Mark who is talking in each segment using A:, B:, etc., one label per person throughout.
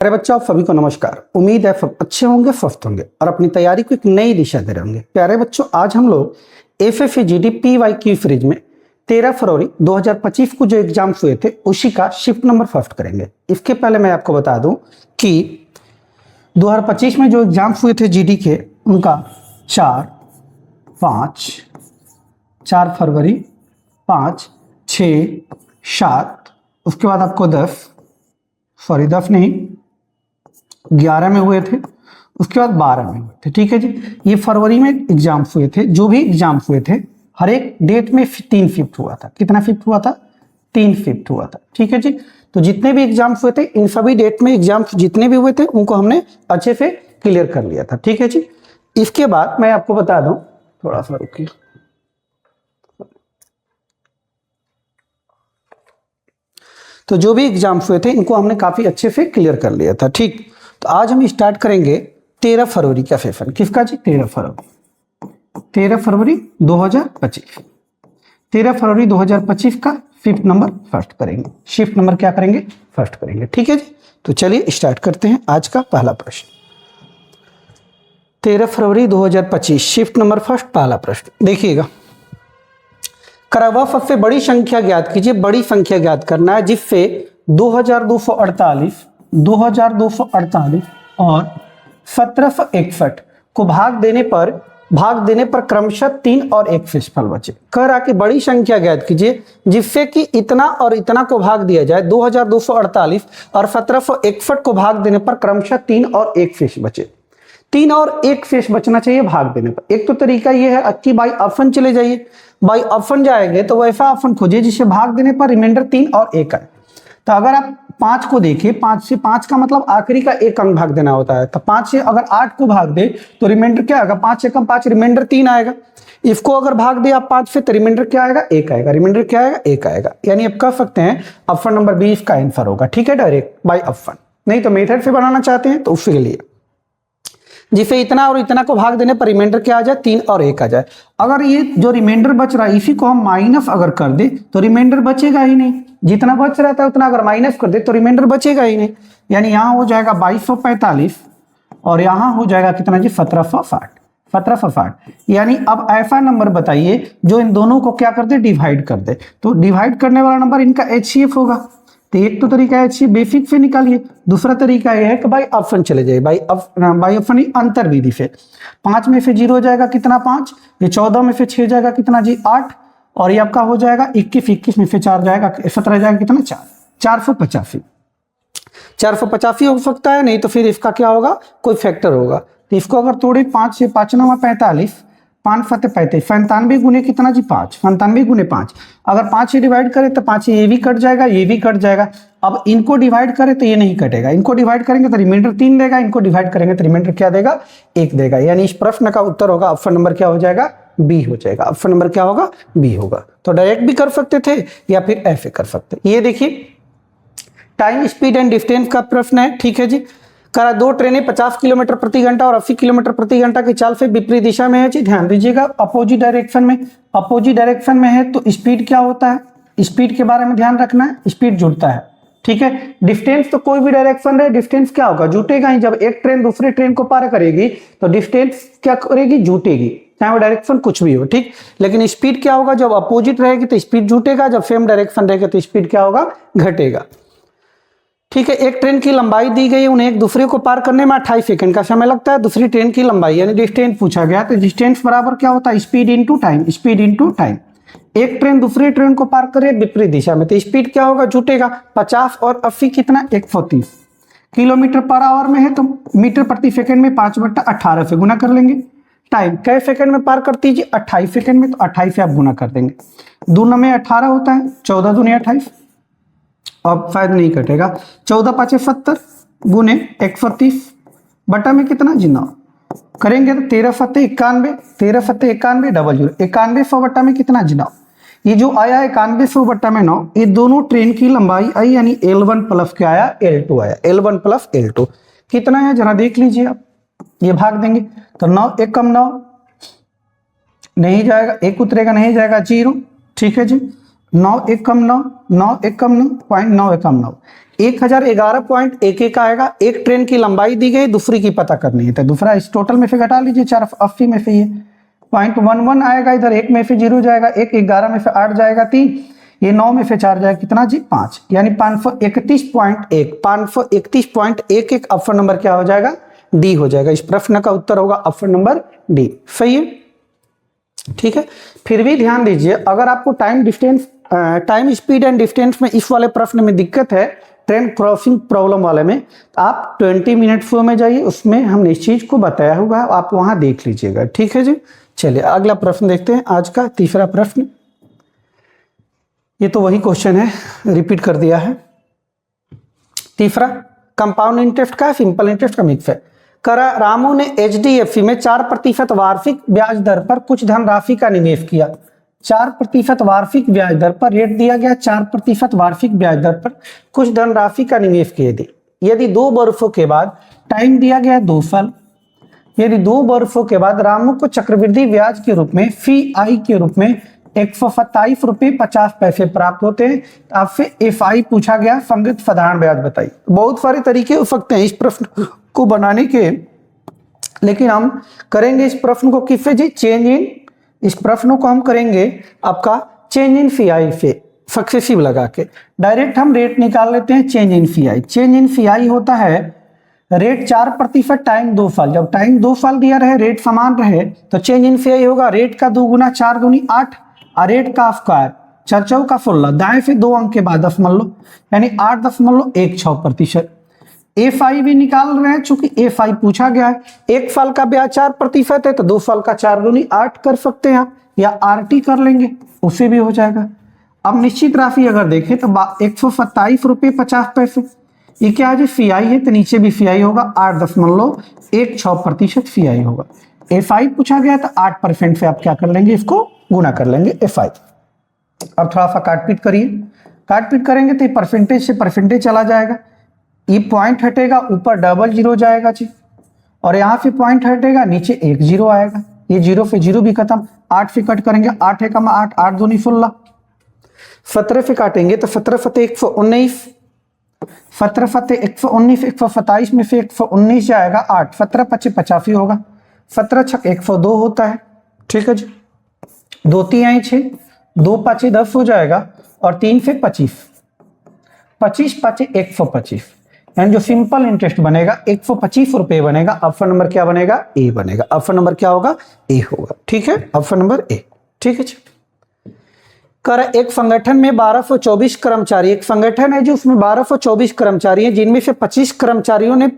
A: अरे बच्चों, आप सभी को नमस्कार। उम्मीद है सब अच्छे होंगे, स्वस्थ होंगे और अपनी तैयारी को एक नई दिशा दे रहे होंगे। प्यारे बच्चों, आज हम लोग FFA-GD PYQ सीरीज में 13 फरवरी 2025 को जो एग्जाम हुए थे उसी का शिफ्ट नंबर फर्स्ट करेंगे। इसके पहले मैं आपको बता दूं कि 2025 में जो एग्जाम हुए थे GD के, उनका 4 फरवरी 5, 6, 7, उसके बाद आपको 10 नहीं 11 में हुए थे, उसके बाद 12 में हुए थे। ठीक है जी, ये फरवरी में एग्जाम हुए थे। जो भी एग्जाम हुए थे हर एक डेट में 3 शिफ्ट हुआ था। कितना शिफ्ट हुआ था? 3 शिफ्ट हुआ था। ठीक है जी, तो जितने भी एग्जाम हुए थे इन सभी डेट में एग्जाम जितने भी हुए थे उनको हमने अच्छे से क्लियर कर लिया था। ठीक है जी, इसके बाद मैं आपको बता दूं, थोड़ा सा रुकिए। तो जो भी एग्जाम हुए थे इनको हमने काफी अच्छे से क्लियर कर लिया था। ठीक, तो आज हम स्टार्ट करेंगे 13 फरवरी का सेशन। किसका जी? 13 फरवरी 2025। 13 फरवरी 2025 का शिफ्ट नंबर फर्स्ट करेंगे। शिफ्ट नंबर क्या करेंगे? फर्स्ट करेंगे। ठीक है जी, तो चलिए स्टार्ट करते हैं आज का पहला प्रश्न। 13 फरवरी 2025 शिफ्ट नंबर फर्स्ट, पहला प्रश्न देखिएगा। करावा सबसे बड़ी संख्या ज्ञात कीजिए। बड़ी संख्या ज्ञात करना है जिससे 2248 और 1761 को भाग देने पर क्रमशः 3 और 1 शेषफल बचे। कह रहा कि बड़ी संख्या ज्ञात कीजिए जिससे कि इतना और इतना को भाग दिया जाए। 2248 और 1761 को भाग देने पर क्रमशः 3 और 1 शेष बचे। 3 और 1 शेष बचना चाहिए भाग देने पर। एक तो तरीका यह है कि बाई ऑप्शन चले जाइए। बाई ऑप्शन जाएंगे तो वैसा ऑप्शन खोजिए जिससे भाग देने पर रिमाइंडर 3 और 1 आए। तो अगर आप 5 को देखिए, 5 से 5 का मतलब आखिरी का 1 अंक भाग देना होता है। तो 5 से अगर 8 को भाग दे तो रिमाइंडर क्या आएगा? 5 से कम 5, रिमाइंडर 3 आएगा। इसको अगर भाग दे आप 5 से तो रिमाइंडर क्या आएगा? 1 आएगा। रिमाइंडर क्या आएगा? 1 आएगा। यानी आप कह सकते हैं ऑप्शन नंबर 20 का आंसर होगा। ठीक है, डायरेक्ट बाई ऑप्शन। नहीं तो मेथड से बनाना चाहते हैं तो उसके लिए जिसे इतना और इतना को भाग देने पर रिमाइंडर क्या आ जाए? 3 और 1 आ जाए। अगर ये जो रिमाइंडर बच रहा है इसी को हम माइनस अगर कर दे तो रिमाइंडर बचेगा ही नहीं। जितना बच रहा था उतना अगर माइनस कर दे तो रिमाइंडर बचेगा ही नहीं। यानी यहाँ हो जाएगा 2245 और यहाँ हो जाएगा कितना जी? 1760। यानी अब ऐसा नंबर बताइए जो इन दोनों को क्या कर दे? डिवाइड कर दे। तो डिवाइड करने वाला नंबर इनका HCF होगा। तो एक तो तरीका है HCF बेसिक से निकालिए, दूसरा तरीका यह है कि बाई ऑप्शन चले जाइए। बाई ऑप्शन अंतर विधि से 5 में से 0 हो जाएगा कितना? 5। ये 14 में से 6 जाएगा कितना जी? 8। और ये आपका हो जाएगा 21 में से 4 जाएगा 17 जाएगा कितना? 485। 485 हो सकता है, नहीं तो फिर इसका क्या होगा? कोई फैक्टर होगा। तो इसको अगर तोड़े 5 से 5 9 45, 5 7 35, 95 गुने कितना जी? 5। 95 गुने 5 अगर 5 से डिवाइड करें तो 5 ये भी कट जाएगा, ये भी कट जाएगा। अब इनको डिवाइड करें तो ये नहीं कटेगा। इनको डिवाइड करेंगे तो रिमाइंडर 3 देगा, इनको डिवाइड करेंगे तो रिमाइंडर क्या देगा? 1 देगा। यानी इस प्रश्न का उत्तर होगा ऑप्शन नंबर क्या हो जाएगा? बी हो जाएगा। ऑप्शन नंबर क्या होगा? बी होगा। तो डायरेक्ट भी कर सकते थे या फिर ऐसे कर सकते। ये देखिए टाइम, स्पीड एंड डिस्टेंस का प्रश्न है। ठीक है जी, करा 2 ट्रेनें 50 किलोमीटर प्रति घंटा और 80 किलोमीटर प्रति घंटा की चाल से विपरीत दिशा में है जी। ध्यान दीजिएगा, अपोजिट डायरेक्शन में है तो स्पीड क्या होता है? स्पीड के बारे में ध्यान रखना है, स्पीड जुड़ता है। ठीक है, डिस्टेंस तो कोई भी डायरेक्शन रहे डिस्टेंस क्या होगा? जुटेगा ही। जब एक ट्रेन दूसरी ट्रेन को पार करेगी तो डिस्टेंस क्या करेगी? जुटेगी, चाहे वो डायरेक्शन कुछ भी हो। ठीक, लेकिन स्पीड क्या होगा? जब अपोजिट रहेगी तो स्पीड जुटेगा, जब सेम डायरेक्शन रहेगा तो स्पीड क्या होगा? घटेगा। ठीक है, एक ट्रेन की लंबाई दी गई, उन्हें एक दूसरे को पार करने में 28 सेकंड का समय लगता है। दूसरी ट्रेन की लंबाई यानी डिस्टेंस पूछा गया, तो डिस्टेंस बराबर क्या होता है? Speed into time. Speed into time. एक ट्रेन दूसरी ट्रेन को पार करे विपरीत दिशा में तो स्पीड क्या होगा? जुटेगा। 50 और 80 कितना? 130 किलोमीटर पर आवर में है तो मीटर प्रति सेकंड में 5/18 से गुना कर लेंगे। टाइम कै सेकंड में पार करती है? 28 सेकंड में, तो 28 से आप गुना कर देंगे। 2 में 18 होता है, 14 दूनी 28। अब शायद नहीं कटेगा। 14 5 70 गुने 130 बटा में कितना जी? 9 करेंगे तो 13 7 91, 13 7 91 डबल 0, 9100 बटा में कितना जी? 9। ये जो आया 9100 बटा में 9, ये दोनों ट्रेन की लंबाई आई यानी L1 प्लस क्या आया? L2 आया। L1 प्लस L2 कितना है जरा देख लीजिए आप। ये भाग देंगे तो 9 1 कम 9 नहीं जाएगा, 1 उतरेगा नहीं जाएगा 0। ठीक है जी, 9 1 कम 9 9 एकम 9, 0.9 एकम 9, 1011.11 आएगा। एक ट्रेन की लंबाई दी गई, दूसरी की पता करनी है, तो दूसरा इस टोटल में से घटा लीजिए, 4 80 में से ये 0.11 आएगा, इधर 1 में से 0 जाएगा, 1 11 में से 8 जाएगा 3, ये 9 में से 4 जाएगा कितना जी 5, यानी 531.1, 531.11 ऑप्शन नंबर क्या हो जाएगा डी हो जाएगा। इस प्रश्न का उत्तर होगा ऑप्शन नंबर डी। सही है, ठीक है। फिर भी ध्यान दीजिए, अगर आपको टाइम स्पीड एंड डिस्टेंस में इस वाले प्रश्न में दिक्कत है, ट्रेन क्रॉसिंग प्रॉब्लम वाले में, तो आप 20 मिनट फ्लो में जाइए, उसमें हमने इस चीज को बताया हुआ है, आप वहां देख लीजिएगा। ठीक है जी, चलिए अगला प्रश्न देखते हैं। आज का तीसरा प्रश्न, ये तो वही क्वेश्चन है, रिपीट कर दिया है। तीसरा कंपाउंड इंटरेस्ट का, सिंपल इंटरेस्ट का मिक्स है। रामू ने HDFC में 4% वार्षिक ब्याज दर पर कुछ धनराशि का निवेश किया। 4% वार्षिक ब्याज दर पर रेट दिया गया, 4% वार्षिक ब्याज दर पर कुछ धनराशि का निवेश किए थे। यदि 2 वर्षों के बाद, टाइम दिया गया 2 साल, यदि 2 वर्षों के बाद रामू को चक्रवृद्धि ब्याज के रूप में फी आई के रूप में 127 रुपये 50 पैसे प्राप्त होते हैं, आपसे FI पूछा गया, संगत साधारण ब्याज बताइए। बहुत सारे तरीके हो सकते हैं इस प्रश्न को बनाने के, लेकिन हम करेंगे इस प्रश्न को किससे जी, चेंज इन, इस प्रश्न को हम करेंगे आपका चेंज इन FI से, सक्सेसिव लगा के। डायरेक्ट हम रेट निकाल लेते हैं change in FI। Change in FI होता है रेट 4%, टाइम 2 साल। जब टाइम 2 साल दिया रहे, रेट समान रहे, तो चेंज इन FI होगा रेट का 2 गुना, 4 दूनी 8, और रेट का स्क्वायर 4 चौका 16, दाएं से 2 अंक के बाद 10 मान लो, यानी 8.16%। FI भी निकाल रहे हैं, चूंकि FI पूछा गया है। 1 साल का ब्याज 4% है, तो 2 साल का 4 दूनी 8 कर सकते हैं आप, या RT कर लेंगे, उससे भी हो जाएगा। अब निश्चित राशि अगर देखें तो 127 रुपये 50 पैसे, ये क्या है जी FI है, तो नीचे भी FI होगा, 8.16% FI होगा। FI पूछा गया तो 8% से आप क्या कर लेंगे, इसको गुना कर लेंगे FI। अब थोड़ा सा काट पीट करिए, काट पीट करेंगे तो ये परसेंटेज से परसेंटेज चला जाएगा, ये पॉइंट हटेगा, ऊपर डबल 0 जाएगा जी, और यहाँ से पॉइंट हटेगा, नीचे 1 0 आएगा, ये 0 से 0 भी खत्म, 8 से कट करेंगे, 8 एकम 8, 8 दूनी 16, 17 से काटेंगे तो 17 फते 119, 17 फते 119, 127 में से 119 जाएगा 8, 17 पचे 85 होगा, 17 छक 102 होता है। ठीक है जी, 2 3 6, 2 5 10 हो जाएगा, और 3 से 25, 25 5 125, यानी जो सिंपल इंटरेस्ट बनेगा 125 रुपए बनेगा। ऑप्शन नंबर क्या बनेगा, ए बनेगा। ऑप्शन नंबर क्या होगा, ए होगा। ठीक है, ऑप्शन नंबर ए। ठीक है जी। कर एक संगठन में 1224 कर्मचारी, एक संगठन है जो उसमें 1224 कर्मचारी हैं, जिनमें से 25 कर्मचारियों ने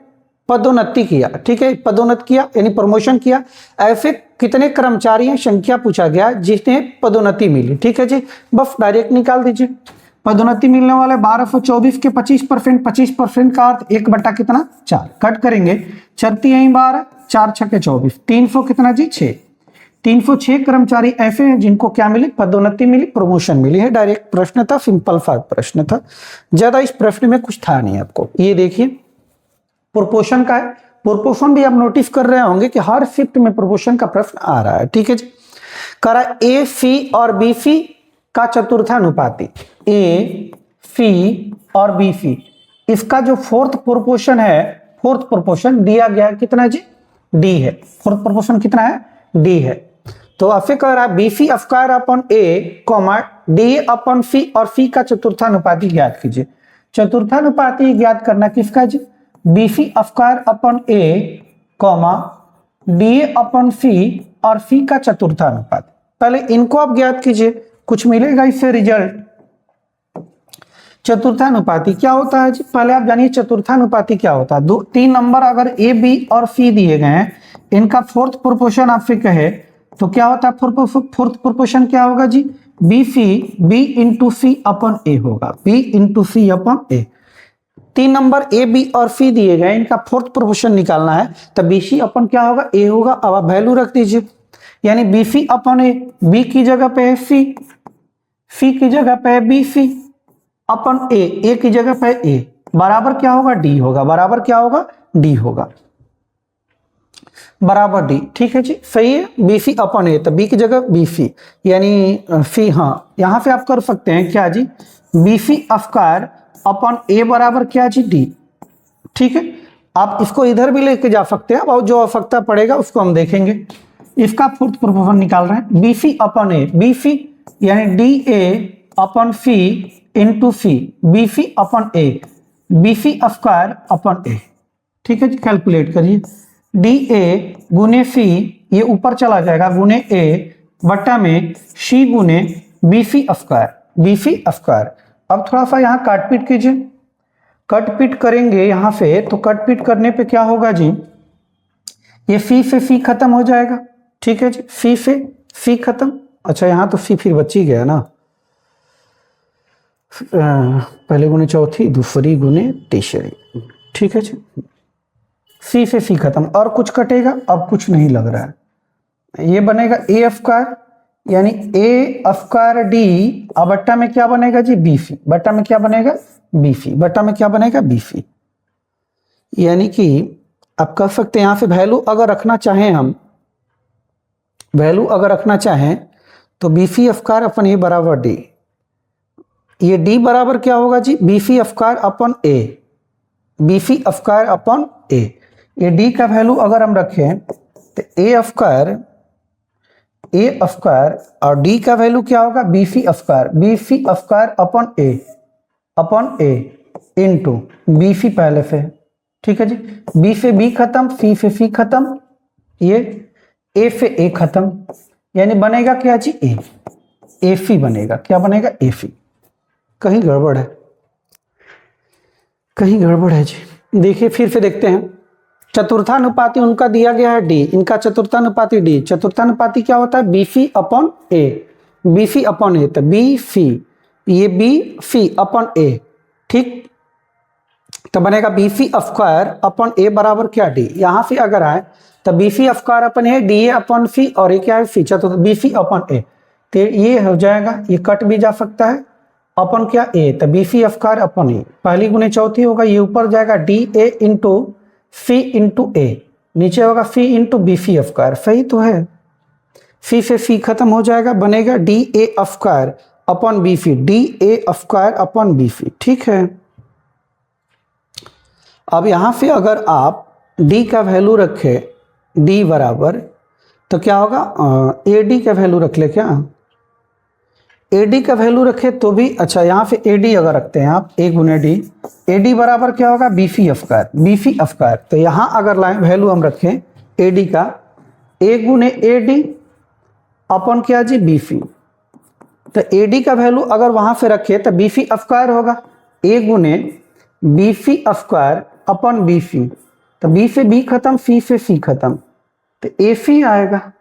A: पदोन्नति किया। ठीक है, पदोन्नत किया यानी प्रमोशन किया। ऐसे कितने कर्मचारी हैं, संख्या पूछा गया जिसने पदोन्नति मिली। ठीक है जी, बस डायरेक्ट निकाल दीजिए। पदोन्नति मिलने वाले 1224 के 25%, 25% का अर्थ 1 बटा कितना 4, कट करेंगे, 12 4 छके 24, 300 कितना जी 6, 306 कर्मचारी ऐसे हैं जिनको क्या मिली, पदोन्नति मिली, प्रमोशन मिली है। डायरेक्ट प्रश्न था, सिंपल सा प्रश्न था, ज्यादा इस प्रश्न में कुछ था नहीं। आपको ये देखिए प्रोपोर्शन का है, प्रोपोर्शन भी आप नोटिस कर रहे होंगे कि हर शिफ्ट में प्रोपोर्शन का प्रश्न आ रहा है। ठीक है जी, करा ए सी और बी सी का चतुर्थानुपाती, ए सी और बी सी, इसका जो फोर्थ प्रोपोर्शन है, फोर्थ प्रोपोर्शन दिया गया है कितना जी, डी है। फोर्थ प्रोपोर्शन कितना है, डी है। तो आपसे कह रहा है बी सी स्क्वायर अपॉन ए कॉमा डी अपॉन सी, और सी का चतुर्थानुपाती ज्ञात कीजिए। चतुर्थानुपाती ज्ञात करना किसका जी, बी सी स्क्वायर अपॉन ए कॉमा डी अपॉन सी, और सी का चतुर्थानुपात। पहले इनको आप ज्ञात कीजिए, कुछ मिलेगा इससे रिजल्ट। चतुर्थानुपाती क्या होता है जी, पहले आप जानिए चतुर्थानुपाती क्या होता है। 3 नंबर अगर ए बी और सी दिए गए हैं, इनका फोर्थ प्रोपोर्शन आपसे कहे तो क्या होता है, फोर्थ प्रोपोर्शन क्या होगा जी, B C, B into C upon A होगा, B into C upon A. 3 number A B और सी दिए गए, इनका फोर्थ प्रोपोर्शन निकालना है, तो बी सी अपॉन क्या होगा, ए होगा। अब आप वैल्यू रख दीजिए, यानी बी सी अपॉन ए, बी की जगह पे है सी, सी की जगह पे है बी सी अपॉन ए की जगह पे ए, बराबर क्या होगा, डी होगा, बराबर क्या होगा, डी होगा, बराबर डी। ठीक है जी, सही है। बी सी अपॉन ए, तो बी की जगह बी सी यानी सी। हाँ, यहां से आप कर सकते हैं क्या जी, बीफी अफकार अपॉन ए बराबर क्या जी डी। ठीक है, आप इसको इधर भी लेके जा सकते हैं और जो आवश्यकता पड़ेगा उसको हम देखेंगे। इसका फोर्थ प्रूफ निकाल रहे हैं, बीफी अपॉन ए, बीफी यानी D A upon phi into phi, BF upon A, BF अफकार अपॉन ए। ठीक है जी, कैलकुलेट करिए, डी ए गुने फी, ये ऊपर चला जाएगा, गुने ए बट्टा में शी गुने बीफी अफकार, बीफी अफकार। अब थोड़ा सा यहाँ काट पीट कीजिए, कट पीट करेंगे यहाँ पे, तो कट पीट करने पे क्या होगा जी, ये फी से फी खत्म हो जाएगा। ठीक है जी, फी से फी खत्म। अच्छा यहाँ तो फी फिर बच ही गया ना, पहले गुने चौथी, दूसरी गुने तीसरी। ठीक है जी, फी से फी खत्म, और कुछ कटेगा, अब कुछ नहीं लग रहा है। ये बनेगा ए अफकार, यानी ए अफकार डी, अब बट्टा में क्या बनेगा जी बीफी, बट्टा में क्या बनेगा बीफी, बट्टा में क्या बनेगा बीफी। यानी कि आप कह सकते हैं यहां से वैल्यू अगर रखना चाहें हम, वैल्यू अगर रखना चाहें तो बीफी अफकार अपन ए बराबर डी, ये डी बराबर क्या होगा जी बीफी अफकार अपन ए, बीफी अफकार अपन ए। ये डी का वैल्यू अगर हम रखें तो ए अफकार और डी का वैल्यू क्या होगा बीफी अफकार अपन ए इंटू बीफी पहले से। ठीक है जी, बी से बी खत्म, फी से फी खत्म, ये ए से ए खत्म, यानी बनेगा क्या जी ए फी बनेगा, क्या बनेगा ए फी। कहीं गड़बड़ है, कहीं गड़बड़ है जी। देखिए फिर से देखते हैं, चतुर्थानुपाती उनका दिया गया है डी, इनका चतुर्थानुपाती डी, चतुर्थानुपाती क्या होता है beefy upon A, beefy upon ए, तो बी फी, ये बी फी अपॉन ए। ठीक, तो बनेगा बीफी अफकार अपॉन ए बराबर क्या डी, यहां से अगर आए तो बीफी अफकार upon A, D A upon phi, और ये क्या है फी, चतुर्थ बीफी अपॉन ए, तो ये हो जाएगा, ये कट भी जा सकता है, अपन क्या ए, तो बीफी अफकार अपन ए, पहली गुने चौथी होगा, ये ऊपर जाएगा D A into phi into A, नीचे होगा फी इंटू बीफी अफकार, सही तो है, फी से फी खत्म हो जाएगा, बनेगा डी ए अफकार अपॉन बीफी, डी ए अफकार अपॉन बीफी। ठीक है, अब यहां से अगर आप d का वैल्यू रखे d बराबर, तो क्या होगा ए डी का वैल्यू रख ले, क्या ए डी का वैल्यू रखे तो भी अच्छा, यहाँ पे ए डी अगर रखते हैं आप ए गुने डी, ए डी बराबर क्या होगा बीफी अफकार, तो यहाँ अगर लाए वैल्यू हम रखें ए डी का, ए गुने ए डी अपन क्या जी बीफी, तो ए डी का वैल्यू अगर वहां से रखे तो बीफी अफकार होगा, ए गुने बीफी अफकार अपन बीफी, तो बी से बी खत्म, फी से फी खत्म, तो एफी आएगा,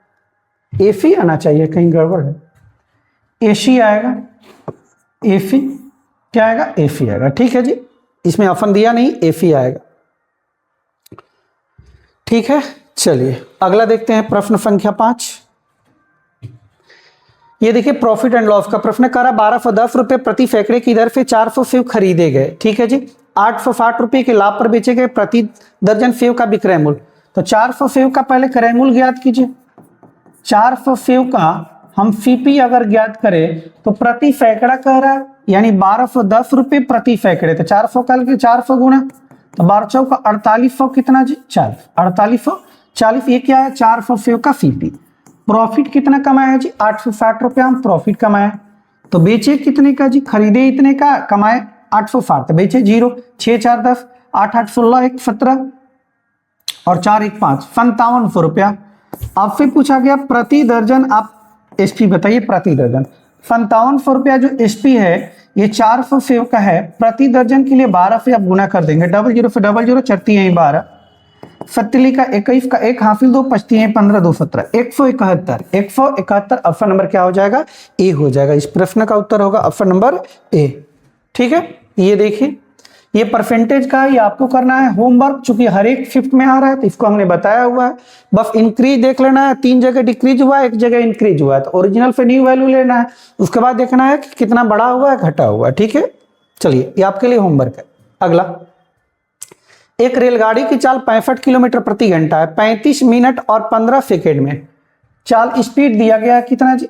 A: एफी आना चाहिए, कहीं गड़बड़ है, एसी आएगा, एफी क्या आएगा एफी आएगा। ठीक है जी, इसमें अपन दिया नहीं, एफी आएगा। ठीक है, चलिए अगला देखते हैं, प्रश्न संख्या 5। ये देखिए प्रॉफिट एंड लॉस का प्रश्न करा, 1210 रुपए प्रति सैकड़े की दर से 400 सेव खरीदे गए। ठीक है जी, 860 रुपए के लाभ पर बेचे गए प्रति दर्जन सेव का विक्रय मूल्य। तो 400 सेव का पहले क्रय मूल्य ज्ञात कीजिए, 400 सेव का हम सीपी अगर ज्ञात करें तो प्रति सैकड़ा कह रहा है, यानी 1210 रुपए प्रति सैकड़े, तो 400 का 400 गुना, तो 12 का 4800 कितना जी 40, 4840, ये क्या है 400 सेव का सीपी। प्रॉफिट कितना कमाया जी 860 रुपया हम प्रॉफिट कमाए, तो बेचे कितने का जी, खरीदे इतने का, कमाए 860, तो बेचे 0, 6 4 10, 8 8 16 1 17 और 4 1 5, 5700 रुपया। आपसे पूछा गया प्रति दर्जन आप एसपी बताइए, प्रति दर्जन 5700 रुपया जो एसपी है ये 400 सेव का है, प्रति दर्जन के लिए 12 से आप गुना कर देंगे, 00 से 00 चरती है 12, 7 का 21 का 1 हासिल 2 पचती है 15 2 17, 171 ऑप्शन नंबर क्या हो जाएगा ए हो जाएगा। इस प्रश्न का उत्तर होगा ऑप्शन नंबर ए। ठीक है, ये देखिए ये परसेंटेज का ये आपको करना है होमवर्क, चूंकि हर एक शिफ्ट में आ रहा है तो इसको हमने बताया हुआ है, बस इंक्रीज देख लेना है, 3 जगह डिक्रीज हुआ है, 1 जगह इंक्रीज हुआ है, तो ओरिजिनल से न्यू वैल्यू लेना है, उसके बाद देखना है कि कितना बढ़ा हुआ है घटा हुआ है। ठीक है, चलिए ये आपके लिए होमवर्क है। अगला, एक रेलगाड़ी की चाल 65 किलोमीटर प्रति घंटा है, 35 मिनट और 15 सेकेंड में चाल स्पीड दिया गया है कितना जी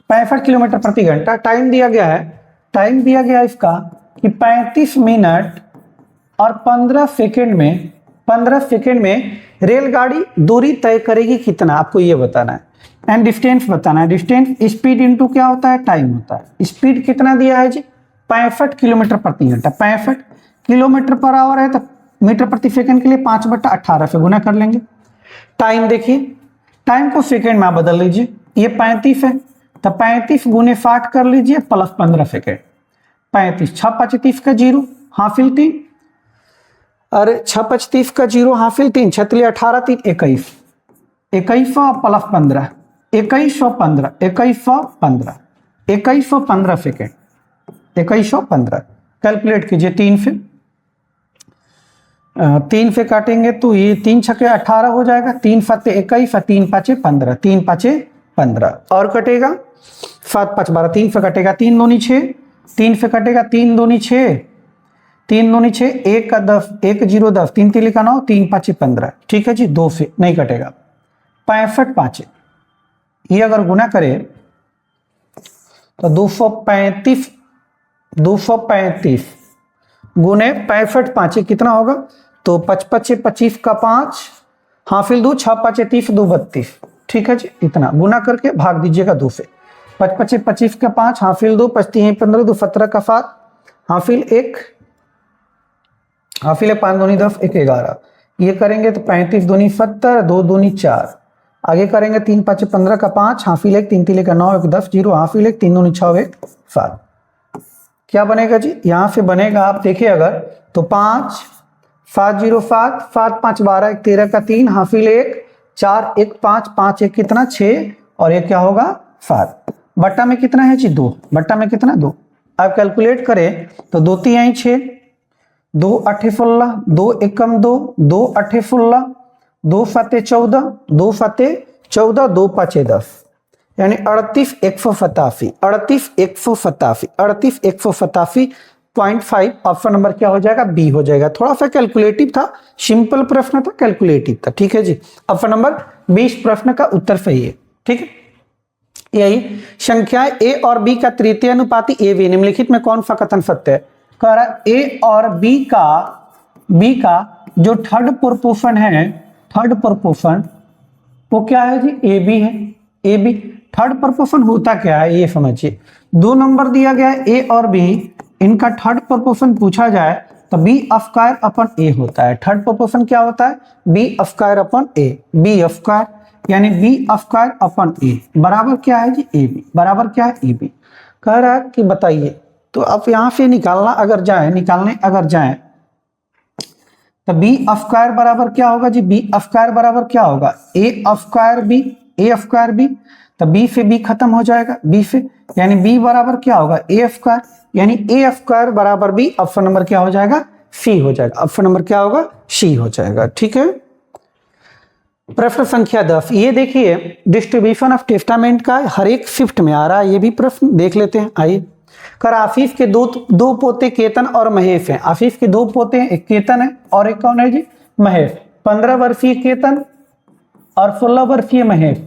A: 65 किलोमीटर प्रति घंटा, टाइम दिया गया है टाइम दिया गया इसका कि 35 मिनट और 15 सेकेंड में रेलगाड़ी दूरी तय करेगी कितना, आपको ये बताना है। एंड डिस्टेंस बताना है। डिस्टेंस स्पीड इनटू क्या होता है, टाइम होता है। स्पीड कितना दिया है जी, 65 किलोमीटर प्रति घंटा। 65 किलोमीटर पर आवर है तो मीटर प्रति सेकंड के लिए 5/18 से गुना कर लेंगे। टाइम देखिए, टाइम को सेकंड में आप बदल लीजिए, ये 35 है तो 35 गुने 60 कर लीजिए प्लस 15 सेकेंड। 35 6 5 30 का 0 हाफिल 3, अरे 6 5 30 का 0 हाफिल 3, 6 18 3 21, 2100 प्लस 15, 2115, 2115, 2115 सेकेंड, 2115। कैलकुलेट कीजिए 3 से काटेंगे तो ये 3 छके 18 हो जाएगा, 3 फते 21 और 3 पाँचे 15, 3 पाँचे 15 और कटेगा 7 5 12, 3 से कटेगा 3 दूनी 6, 3 से कटेगा 3 दूनी 6, 3 दूनी 6, 1 का 10, 1 0 10, 3 3 का 9, 3 5 15। ठीक है जी, 2 से नहीं कटेगा। 65 5 ये अगर गुना करें तो 235 गुने 65 5 कितना होगा, तो 55 25 का 5 हाफिल 2, 6 5 30 2 32। ठीक है जी, इतना गुना करके भाग दीजिएगा 2 से। 55 25 का 5 हाफिल 2, 25 15 2 17 का 7 हाफिल 1, हाफिल 5 दूनी 10 1 11। ये करेंगे तो 35 दूनी 70, 2 दूनी 4। आगे करेंगे 3 5 15 का 5 हाफिल 1, 3 3 का 9 1 10 0 हाफिल 1, 3 दूनी 6 1 7। क्या बनेगा जी, यहां से बनेगा आप देखिए अगर तो 5 7 0 7 7 5 12 1 13 का 3 हाफिल 1 4 1 5 5 1 कितना 6 और ये क्या होगा 7। बट्टा में कितना है जी 2, बट्टा में कितना 2। आप कैलकुलेट करें तो 2 3 6, 2 8 16, 2 एकम 2, 2 8 16, 2 7 14, 2 7 14, 2 5 10, यानी 38 187, 38 187, 38 187.5। ऑप्शन नंबर क्या हो जाएगा, बी हो जाएगा। थोड़ा सा कैलकुलेटिव था, सिंपल प्रश्न था, कैलकुलेटिव था। ठीक है जी, ऑप्शन नंबर 20 प्रश्न का उत्तर सही है। ठीक है, यही संख्याएं ए और बी का तृतीय अनुपाती ए बी निम्नलिखित में कौन सा कथन सत्य है। कह रहा ए और बी का जो थर्ड प्रोपोर्शन है, थर्ड प्रोपोर्शन वो क्या है जी, ए बी है। ए बी थर्ड प्रोपोर्शन होता क्या है ये समझिए। 2 नंबर दिया गया है ए और बी, इनका थर्ड प्रोपोर्शन पूछा जाए तो बी स्क्वायर अपन ए होता है। थर्ड प्रोपोर्शन क्या होता है, बी स्क्वायर अपन ए, बी स्क्वायर यानी बी स्क्वायर अपन ए बराबर क्या है जी, ए बी बराबर क्या है, ए बी। कह रहा है कि बताइए, तो अब यहां से निकालने अगर जाए तो बी स्क्वायर बराबर क्या होगा जी, बी स्क्वायर बराबर क्या होगा, ए स्क्वायर बी, तो बी से बी खत्म हो जाएगा, बी से, यानी बी बराबर क्या होगा, ए स्क्वायर, यानी ए स्क्वायर बराबर बी। ऑप्शन नंबर क्या हो जाएगा, सी हो जाएगा। ऑप्शन नंबर क्या होगा, सी हो जाएगा। ठीक है, प्रश्न संख्या 10 ये देखिए, डिस्ट्रीब्यूशन ऑफ टेस्टामेंट का हर एक शिफ्ट में आ रहा है, ये भी प्रश्न देख लेते हैं। आइए, कर आफीफ के दो पोते केतन और महेश हैं। आफीफ के 2 पोते हैं, एक केतन है और एक कौन है जी, महेश। 15 वर्षीय केतन और 16 वर्षीय महेश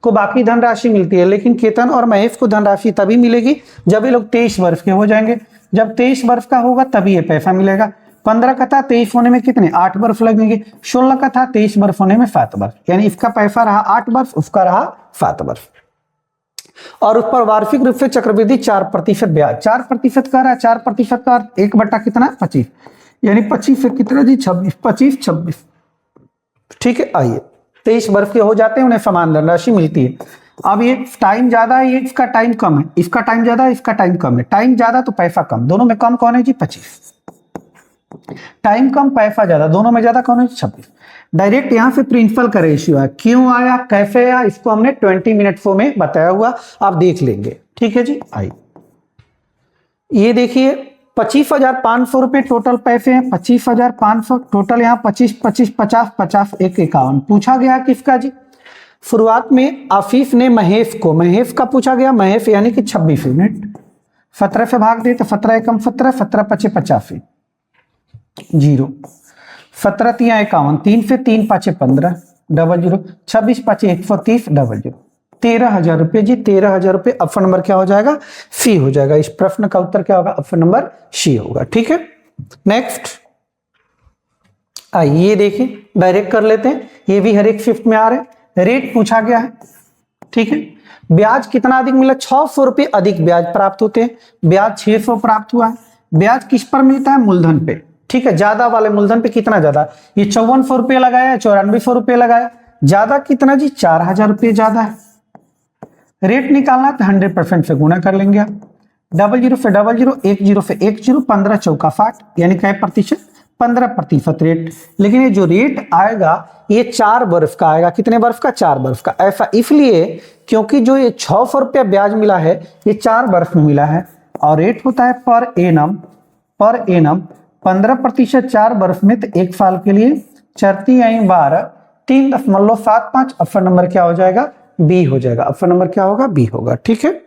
A: को बाकी धनराशि मिलती है, लेकिन केतन और महेश को धनराशि तभी मिलेगी जब ये लोग 23 वर्ष के हो जाएंगे। जब 23 वर्ष का होगा तभी ये पैसा मिलेगा। 15 का था, 23 होने में कितने 8 वर्ष लगेंगे। 16 का था, 23 वर्ष होने में 7 वर्ष, यानी इसका पैसा रहा 8 वर्ष, उसका रहा 7 वर्ष। और उस पर वार्षिक रूप से चक्रवृद्धि 4% ब्याज। 4% का रहा है, 4% का 1 बट्टा कितना 25, यानी 25 से कितना जी 26, 25 26। ठीक है, आइए 23 वर्ष के हो जाते हैं, उन्हें समान धनराशि मिलती है। अब ये टाइम ज्यादा है, ये इसका टाइम कम है, इसका टाइम ज्यादा है, इसका टाइम कम है। टाइम ज्यादा तो पैसा कम, दोनों में कम कौन है जी 25। टाइम कम पैसा ज्यादा, दोनों में ज्यादा कौन है 26। डायरेक्ट यहां से प्रिंसिपल का रेशियो है, क्यों आया कैसे आया इसको हमने 20 मिनट में बताया हुआ, आप देख लेंगे। ठीक है जी, आइए ये देखिए 25,500 रुपए टोटल पैसे हैं, 25,500 टोटल। यहाँ 25 25 50 50 1 51 पूछा गया किसका जी। शुरुआत में आफीफ ने महेश का पूछा गया, महेश यानी कि 26 यूनिट। 17 से भाग दे तो 17 एकम 17, 17 पचे 85 0, 17 तिया 51, 3 से 3 पाँचे 15 00, 26 पाँचे 130 00। 13,000 रुपये जी, 13,000 रुपये। ऑप्शन नंबर क्या हो जाएगा? सी हो जाएगा। इस प्रश्न का उत्तर क्या होगा? ऑप्शन नंबर सी होगा। ठीक है, नेक्स्ट आइए देखिए, डायरेक्ट कर लेते हैं। ये भी हर एक शिफ्ट में आ रहे हैं। रेट पूछा गया है, ठीक है। ब्याज कितना अधिक मिला? 600 रुपये अधिक ब्याज प्राप्त होते हैं। ब्याज 600 प्राप्त हुआ है। ब्याज किस पर मिलता है? मूलधन पे, ठीक है। ज्यादा वाले मूलधन पे कितना ज्यादा? ये 5400 रुपये लगाया, 9400 रुपये लगाया। ज्यादा कितना जी? 4000 रुपये ज्यादा है। रेट निकालना तो 100% से गुणा कर लेंगे आप। 00 से 00, 10 से 10, 15 चौका 60, यानी क्या प्रतिशत? 15% रेट। लेकिन ये जो रेट आएगा ये 4 बर्फ का आएगा। कितने बर्फ का? 4 बर्फ का। ऐसा इसलिए क्योंकि जो ये 600 रुपया ब्याज मिला है ये 4 बर्फ में मिला है, और रेट होता है पर एनम। 15% 4 बर्फ में, तो 1 साल के लिए 4×3 = 3.75। ऑप्शन नंबर क्या हो जाएगा? बी हो जाएगा। ऑप्शन नंबर क्या होगा? बी होगा। ठीक है,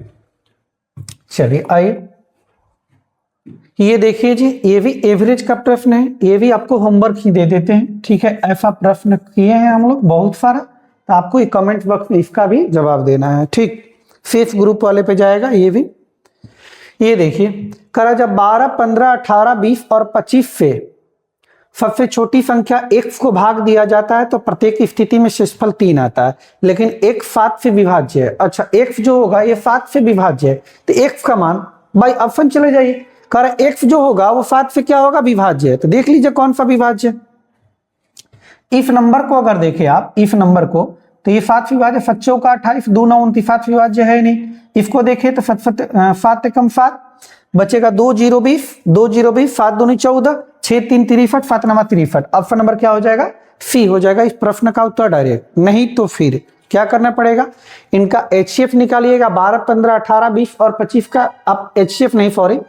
A: चलिए आइए ये देखिए जी, ये भी एवरेज का प्रश्न है। ये भी आपको होमवर्क ही दे देते हैं, ठीक है। ऐसा प्रश्न किए हैं हम लोग बहुत सारा, तो आपको ये कमेंट बॉक्स में इसका भी जवाब देना है, ठीक। फेस ग्रुप वाले पे जाएगा ये भी। ये देखिए, करा जब 12, 15, 18, 20 और 25 से सबसे छोटी संख्या x को भाग दिया जाता है तो प्रत्येक स्थिति में शेषफल 3 आता है, लेकिन x 7 से विभाज्य है। अच्छा, x जो होगा ये 7 से विभाज्य है, तो x का मान, भाई ऑप्शन चले जाइए। कर x जो होगा वो 7 से क्या होगा? विभाज्य है। तो देख लीजिए कौन सा विभाज्य। इस नंबर को अगर देखें आप, इस नंबर को, तो ये 7 विभाज्य, 7 चौका 28, 2 9 29, 7 विभाज्य है नहीं। इसको देखें तो 7 कम 7 बचेगा, 2 0 20, 2 0 20, 7 2 14, 6 3 63, 7 9 63। ऑप्शन नंबर क्या हो जाएगा? सी हो जाएगा इस प्रश्न का उत्तर डायरेक्ट। नहीं तो फिर क्या करना पड़ेगा? इनका HCF निकालिएगा। 12, 15, 18, 20 और 25 का आप HCF नहीं, सॉरी,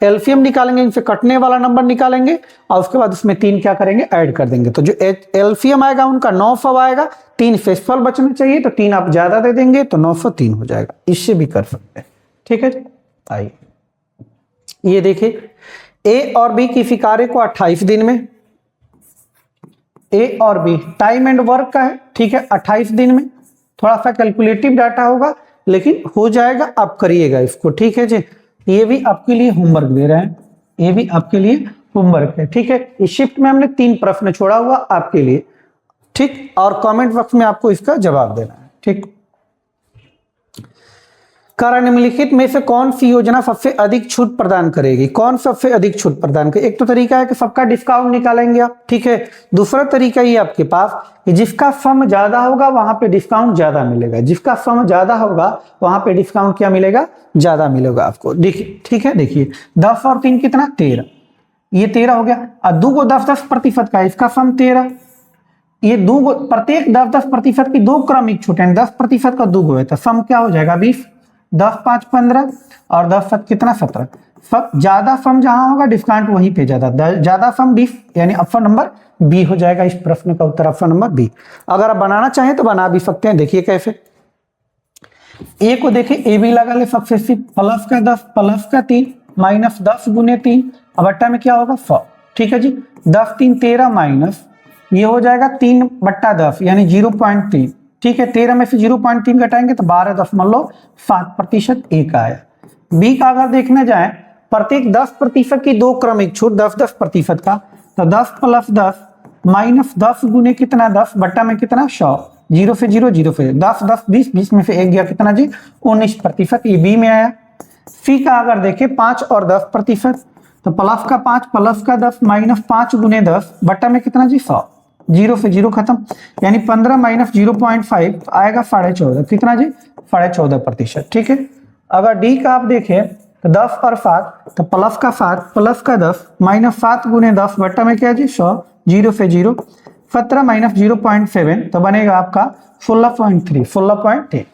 A: एलसीएम निकालेंगे। इनसे कटने वाला नंबर निकालेंगे और उसके बाद उसमें 3 क्या करेंगे? ऐड कर देंगे। तो जो एलसीएम आएगा उनका 900 आएगा। 3 शेषफल बचना चाहिए, तो 3 आप ज्यादा दे देंगे तो 903 हो जाएगा। इससे भी कर सकते हैं, ठीक है। आइए ये देखिए, ए और बी किसी कार्य को 28 दिन में, ए और बी टाइम एंड वर्क का है, ठीक है, 28 दिन में। थोड़ा सा कैलकुलेटिव डाटा होगा लेकिन हो जाएगा, आप करिएगा इसको, ठीक है जी। ये भी आपके लिए होमवर्क दे रहे हैं, ये भी आपके लिए होमवर्क है, ठीक है। इस शिफ्ट में हमने 3 प्रश्न छोड़ा हुआ आपके लिए, ठीक। और कमेंट बॉक्स में आपको इसका जवाब देना है, ठीक। कारण निम्नलिखित में से कौन सी योजना सबसे अधिक छूट प्रदान करेगी? कौन सबसे अधिक छूट प्रदान करेगी? एक तो तरीका है कि सबका डिस्काउंट निकालेंगे आप, ठीक है। दूसरा तरीका ये आपके पास कि जिसका सम ज्यादा होगा वहां पे डिस्काउंट ज्यादा मिलेगा। जिसका सम ज्यादा होगा वहां पे डिस्काउंट क्या मिलेगा? ज्यादा मिलेगा आपको। देखिए, ठीक है, देखिए 10 और 3 कितना? 13। ये 13 हो गया। और 2 को 10-10% का, इसका सम 13। ये 2 को प्रत्येक 10-10% की 2 क्रमिक छूट है, 10% का 2 है, तो सम क्या हो जाएगा? 20। 10 5 15 और 10 7 कितना? 17। सब ज्यादा सम जहां होगा डिस्काउंट वहीं पे ज्यादा सम 20, यानी ऑप्शन नंबर बी हो जाएगा इस प्रश्न का उत्तर, ऑप्शन नंबर बी। अगर आप बनाना चाहें तो बना भी सकते हैं। देखिए कैसे, ए को देखिए, ए बी लगा ले सबसे, प्लस का 10 प्लस का 3 माइनस 10 गुने 3, अब अट्टा में क्या होगा? 100, ठीक है जी। 10 3 13 माइनस ये हो जाएगा 3/10 यानी 0.3, ठीक है। 13 में से 0.3 घटाएंगे तो 12.7% ए का आया। बी का अगर देखने जाए, प्रत्येक 10% की 2 क्रमिक छूट, 10-10% का, तो 10 + 10 माइनस 10 गुने कितना? 10 बट्टा में कितना? 100। 0 से 0, 0 से 10 10 20, 20 में से 1 गया कितना जी? 19%। ये बी में आया। सी का अगर देखें 5 और 10%, तो प्लस का 5 प्लस का 10 माइनस 5 गुने 10 बट्टा में कितना जी? 100। 0 से 0 खत्म, यानी 15 माइनस 0.5 आएगा 14.5, कितना जी? 14.5%, ठीक है। अगर डी का आप देखें तो 10 और 7, तो प्लस का 7 प्लस का 10 माइनस 7 गुने 10 बट्टा में क्या जी? 100। 0 से 0, 17 माइनस 0.7 तो बनेगा आपका 16.3।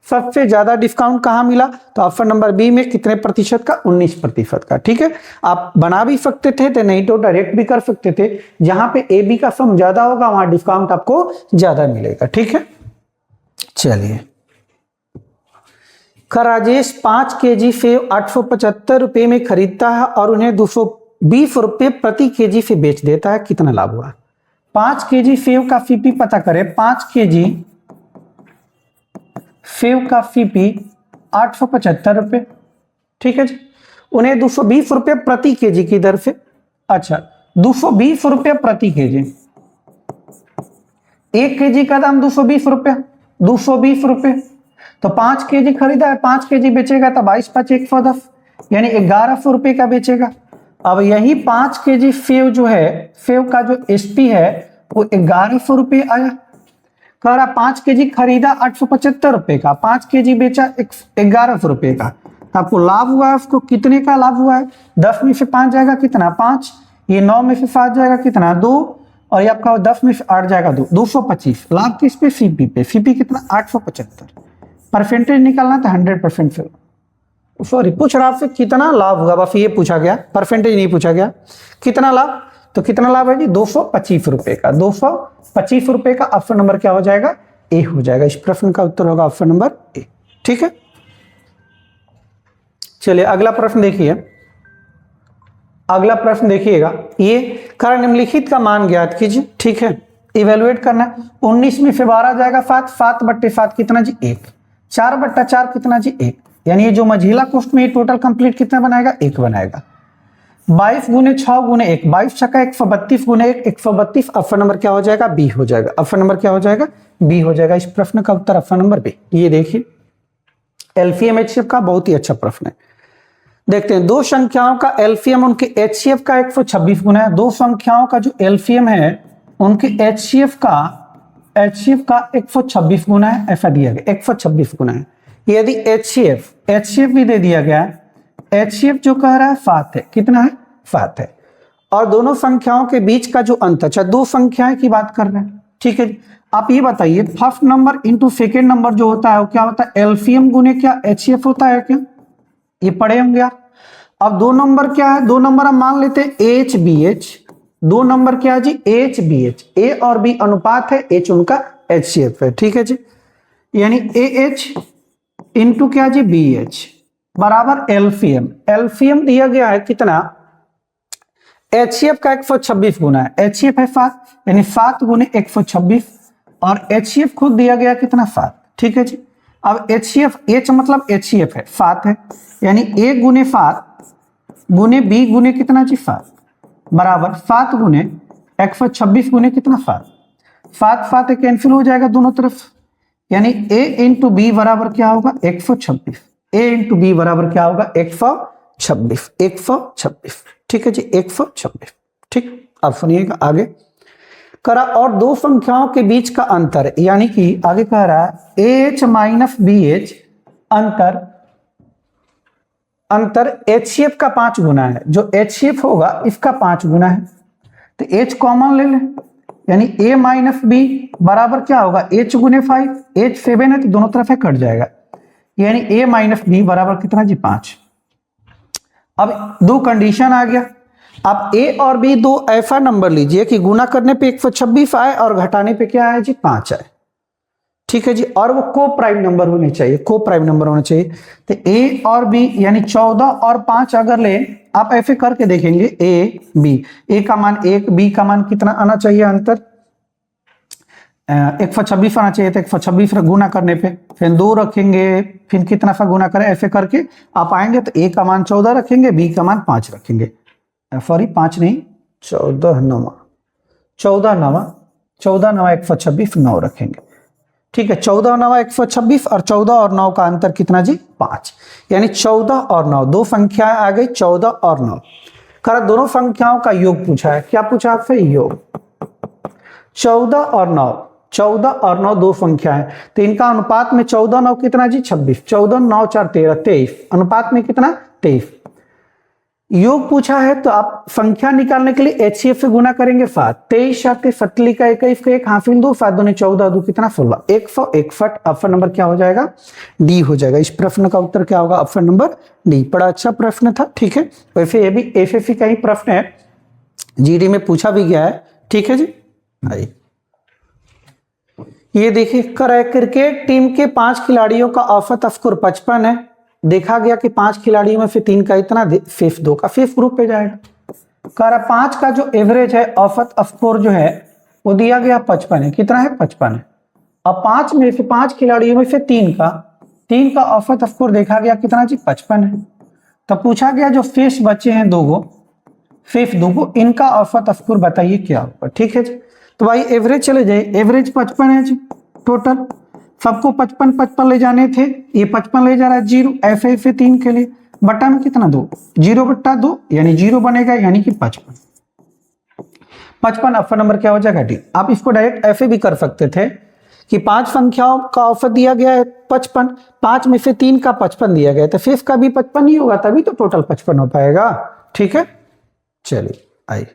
A: सबसे ज्यादा डिस्काउंट कहां मिला? तो ऑप्शन नंबर बी में कितने प्रतिशत का? 19% का, ठीक है। आप बना भी सकते थे, तो नहीं तो डायरेक्ट भी कर सकते थे। जहां पे ए बी का सम ज्यादा होगा वहां डिस्काउंट आपको ज्यादा मिलेगा, ठीक है। चलिए, राजेश 5 kg सेव 875 रुपए में खरीदता है और उन्हें 220 रुपए प्रति केजी से बेच देता है, कितना लाभ हुआ? 5 kg सेव का सीपी पता करें। 5 kg सेव का फीपी 875 रुपये, ठीक है जी। उन्हें 220 रुपये प्रति केजी की दर से, अच्छा 220 रुपये प्रति केजी, 1 केजी का दाम 220 रुपये, 220 रुपये, तो 5 केजी खरीदा है, 5 केजी बेचेगा तो 22 5 110, यानी 1100 रुपये का बेचेगा। अब यही 5 केजी सेव जो है, सेव का जो एसपी है वो 1100 रुपये आया। कह रहा 5 केजी खरीदा 875 रुपये का, 5 केजी बेचा 1100 रुपये का, आपको लाभ हुआ है, उसको कितने का लाभ हुआ है? 10 में से 5 जाएगा कितना? 5, ये 9 में से 7 जाएगा कितना? 2, और ये आपका 10 में से 8 जाएगा 2, 225। लाभ किस पे? सीपी पे। सीपी कितना? 875। परसेंटेज निकालना था 100% से, सॉरी पूछ रहा आपसे कितना लाभ हुआ, बस ये पूछा गया, परसेंटेज नहीं पूछा गया। कितना लाभ? तो कितना लाभ है जी? 225 रुपए का। 225 रुपए का ऑप्शन नंबर क्या हो जाएगा? ए हो जाएगा। इस प्रश्न का उत्तर होगा ऑप्शन नंबर ए, ठीक है। चलिए अगला प्रश्न देखिए, अगला प्रश्न देखिएगा, ये कारण निम्नलिखित का मान ज्ञात कीजिए, ठीक है। इवेलुएट करना है। 19 में से 12 जाएगा 7, 7/7 कितना जी? 1, 4/4 कितना जी? 1, यानी ये जो मझिला कोष्ठ में टोटल कंप्लीट कितना बनाएगा? 1 बनाएगा। 22 गुने 6 गुने 1, 22 छक्का 132 गुने 1, 132। ऑप्शन नंबर क्या हो जाएगा? बी हो जाएगा। ऑप्शन नंबर क्या हो जाएगा? बी हो जाएगा। इस प्रश्न का उत्तर ऑप्शन नंबर बी। ये देखिए एलसीएम एचसीएफ का बहुत ही अच्छा प्रश्न है। देखते हैं, दो संख्याओं का एलसीएम उनके एचसीएफ का 126 गुना है। दो संख्याओं का जो एलसीएम है उनके एचसीएफ का 126 गुना है, ऐसा दिया गया 126 गुना है। यदि एचसीएफ भी दे दिया गया है, एचसीएफ जो कह रहा है 7 है, कितना है? 7 है। और दोनों संख्याओं के बीच का जो अंतर, अच्छा दो संख्याएं की बात कर रहे हैं, ठीक है। आप ये बताइए first number into second number जो होता है वो क्या होता है? एलसीएम गुने क्या एचसीएफ होता है क्या? ये पढ़े होंगे आप। अब दो नंबर क्या है? दो नंबर हम मान लेते हैं एच बी एच। दो नंबर क्या है जी? H B H. ए और बी अनुपात है, एच उनका एचसीएफ है, ठीक है जी। यानी ए एच इंटू क्या जी? बी एच बराबर एलसीएम। एलसीएम दिया गया है कितना? एचसीएफ का 126 गुना है, एचसीएफ है 7, यानी 7 गुने 126, और एचसीएफ खुद दिया गया कितना? 7, ठीक है जी। अब एचसीएफ, एच मतलब एचसीएफ है 7 है, यानी ए गुने 7 गुने बी गुने कितना जी? 7 बराबर 7 गुने 126 गुने कितना? 7, 7 7 कैंसिल हो जाएगा दोनों तरफ, यानी ए इंटू बी बराबर क्या होगा? 126। ए इंटू बी बराबर क्या होगा? 126, 126, ठीक है जी, 126, ठीक। अब सुनिएगा आगे करा, और दो संख्याओं के बीच का अंतर, यानी कि आगे कह रहा है एच माइनस बी एच, अंतर एचसीएफ का 5 गुना है। जो एचसीएफ होगा इसका 5 गुना है, तो एच कॉमन ले लें, यानी ए माइनस बी बराबर क्या होगा? एच गुने 5, एच 7 है तो दोनों तरफ है कट जाएगा, यानी ए माइनस बी बराबर कितना जी? 5। अब दो कंडीशन आ गया। अब ए और बी दो ऐसा नंबर लीजिए कि गुना करने पे 126 आए और घटाने पे क्या आए जी? 5 आए, ठीक है जी। और वो को प्राइम नंबर होने चाहिए, को प्राइम नंबर होना चाहिए। तो ए और बी यानी 14 और 5 अगर ले, आप ऐसे करके देखेंगे ए बी, ए का मान 1, बी का मान कितना आना चाहिए? अंतर 126 आना चाहिए, तो 126 गुना करने पे फिर 2 रखेंगे, फिर कितना सा गुना करें, ऐसे करके आप आएंगे तो ए का मान 14 रखेंगे, बी का मान 5 रखेंगे, सॉरी 5 नहीं 14 9 126 9 रखेंगे, ठीक है। 14 9 126 और 14 और 9 का अंतर कितना जी? 5, यानी 14 और 9 दो संख्याएं आ गई, 14 और 9। कर दोनों संख्याओं का योग पूछा है, क्या पूछा आपसे? योग। 14 और 9, 14 और 9 दो संख्याएं, तो इनका अनुपात में 14 9 कितना जी? 26, 14 9 4 13 23, अनुपात में कितना? 23। योग पूछा है तो आप संख्या निकालने के लिए एचसीएफ से गुना करेंगे 7, 23 7 सतली का 21 का 1 हासिल 2, 7 दूनी 14 2 कितना? 16, 161। ऑप्शन नंबर क्या हो जाएगा? डी हो जाएगा। इस प्रश्न का उत्तर क्या होगा? Option number D. बड़ा अच्छा प्रश्न था, ठीक है। वैसे ये भी एसएससी का ही प्रश्न है, जीडी में पूछा भी गया है, ठीक है जी। आइए ये देखिए, क्रिकेट टीम के 5 खिलाड़ियों का औसत स्कोर 55 है। देखा गया कि 5 खिलाड़ियों में से 3 का इतना, फिफ्थ 2 का फिफ्थ ग्रुप पे जाएगा। कह रहा 5 का जो एवरेज है औसत स्कोर जो है वो दिया गया 55 है। कितना है? 55 है। अब 5 में से 5 खिलाड़ियों में से 3 का औसत स्कोर देखा गया कितना जी 55 है। तब पूछा गया जो शेष बचे हैं शेष दो इनका औसत स्कोर बताइए क्या होगा। ठीक है जी, तो भाई एवरेज चले जाइए, एवरेज 55 है जी टोटल, सबको 55 ले जाने थे, ये 55 ले जा रहा है, 0 ऐसे 3 के लिए बटा में कितना 2, 0/2 यानी 0 बनेगा, यानी कि 55 ऑप्शन नंबर क्या हो जाएगा डी। आप इसको डायरेक्ट ऐसे भी कर सकते थे कि 5 संख्याओं का औसत दिया गया है 55, 5 में से 3 का 55 दिया गया है, तो शेष का भी 55 ही होगा, तभी तो टोटल 55 हो पाएगा। ठीक है, चलिए आइए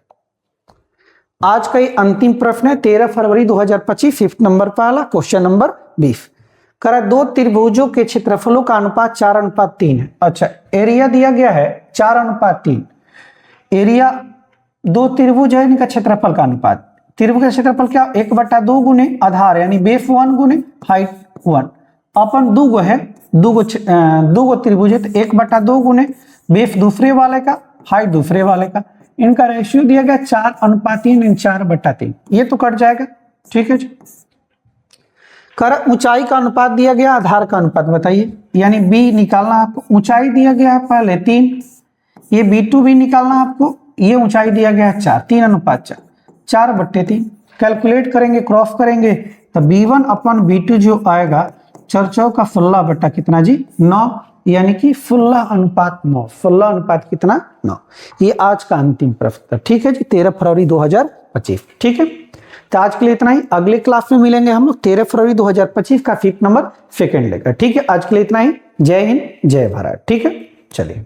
A: आज का ये अंतिम प्रश्न है 13 फरवरी 2025 फिफ्थ नंबर वाला क्वेश्चन नंबर 20। करा दो त्रिभुजों के क्षेत्रफलों का अनुपात 4:3 है। अच्छा, एरिया दिया गया है 4:3, एरिया दो त्रिभुज है, इनका क्षेत्रफल का अनुपात, त्रिभुज का क्षेत्रफल क्या 1/2 गुने आधार यानी बेस 1 गुने हाइट 1 अपन दूगो है, दूगो त्रिभुज है, तो 1/2 गुने बेस दूसरे वाले का हाइट दूसरे वाले का, इनका रेशियो दिया गया 4:3 4/3, ये तो कट जाएगा। ठीक है जी, कर ऊंचाई का अनुपात दिया गया आधार का अनुपात बताइए, यानी बी निकालना आपको, ऊंचाई दिया गया है पहले 3, ये B2 भी निकालना आपको, ये ऊंचाई दिया गया है 4, 3:4, 4/3 कैलकुलेट करेंगे, क्रॉस करेंगे तो B1/B2 जो आएगा 4 का 16 बटा कितना जी 9, यानी कि 16 अनुपात 9, 16 अनुपात कितना 9। ये आज का अंतिम प्रश्न था। ठीक है जी, 13 फरवरी 2025। ठीक है, तो आज के लिए इतना ही, अगले क्लास में मिलेंगे हम लोग 13 फरवरी 2025 का फिफ्थ नंबर सेकंड लेकर। ठीक है, आज के लिए इतना ही, जय हिंद जय भारत। ठीक है, चलिए।